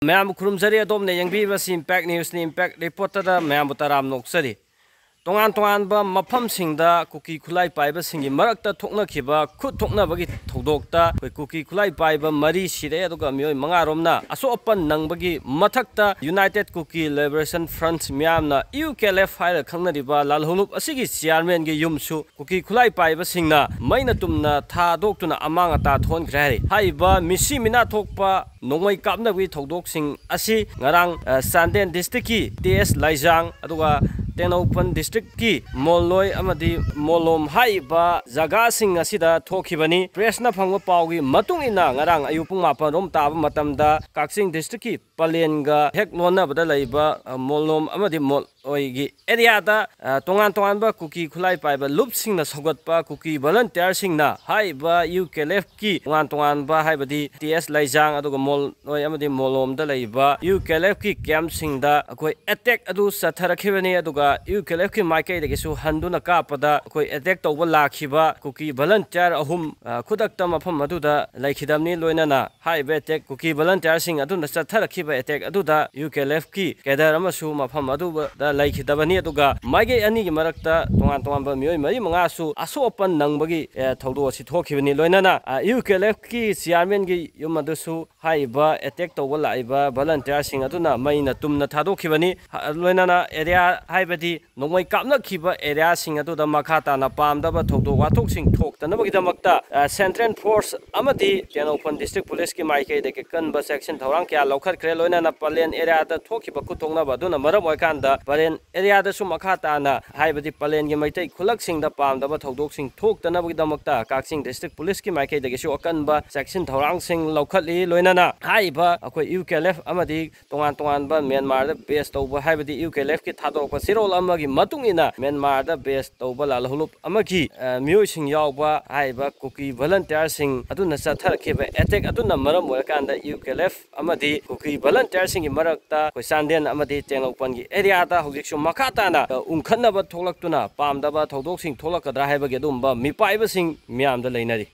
ma'am खुरुमजरी अदोमने यंगबीबसी इम्पैक्ट न्यूज़नी इम्पैक्ट रिपोर्टदा मैम तराम नोक्सरी तोंगान तोंगानबा मफमसिंगदा कुकी खुलाई पाइबसिंगी मरक्ता थोकनखिबा खुद थोकनबगी थौदोक्ता कोई कुकी खुलाई पाइबा मरी सिरे अदुगा मियोय मंगारोमना असोपन नंगबगी मथक्ता यूनाइटेड कुकी लिबरेशन फ्रंट म्यामना यूकेएलएफ हाइर खंगनरिबा लालहुलुप असिगी चेयरमैन गे युमसु कुकी खुलाई पाइबसिंगना मैना तुमना थादोक्तुना अमांगता थोनख्रे हाइबा मिसी मिना थोकपा नोंगै कापनबगी थौदोक्सिंग असि ngarang Sanden district ki TS Laijang aduga Tenaupan district ki Molloy amadi Molom haiba jaga sing asida thokibani press na phangwa pawgi matung ina ngarang ayupung mapa rom taba matamda Kaksing district ki Palenga hek lona bada laiba Molom amadi Molloy area da tongan ba kuki khulai paiba loop sing na sogatpa kuki volunteer sing na haiba UKLF ki tongan ba haibadi TS Laijang aduga Molloy amadi Molom da laiba UKLF ki camp sing da akoi attack adu satharakibani aduga UKLF ki maikai de su handuna kapada koi attack tawba lakhiba kuki volunteer ahum khudakta mafam aduda laikhidamni loinana haiba attack kuki volunteer sing aduna satharakhiba attack aduda UKLF ki kedar amasu mafam aduda laikhidabani aduga maigai ani gi marakta tongan ba mioi mari manga su asopan nangbagi thawdo si thokhibani loinana UKLF ki chairman gi yumadusu haiba attack tawba laiba volunteer sing aduna maina tumna thadokhibani loinana area haibadi nongmai kapna khiba area sing aduda makhata na pamdaba thokdo wathok sing thoktanabagidamakta central force amadi Tenaupan district police ki maikai de kanba section thorang kya lokhat khre loinana palen area da thokhiba kuthongna baduna maram oikanda palen area da su makhata na haibadi palen gi maitai khulak sing da pamdaba thodok sing thoktanabagidamakta Kaksing district police ki maikai de su kanba section thorang sing lokhatli loinana haiba akoi UKLF amadi tongan ba Myanmar da base tawba haibadi UKLF ki thadorpa sirol amagi matungina Myanmar da base tawba lalhulup amagi mioi sing yawba haiba kuki volunteer sing aduna satharakhiba attack aduna maram oikanda UKLF amadi kuki volunteer sing gi marakta koi Sanden amadi Tenaupan gi area da hojiksu makhata na ungkhanna ba tholaktuna pamdaba thodok sing tholakadra haibagi dumba mipaiba sing myam da leinari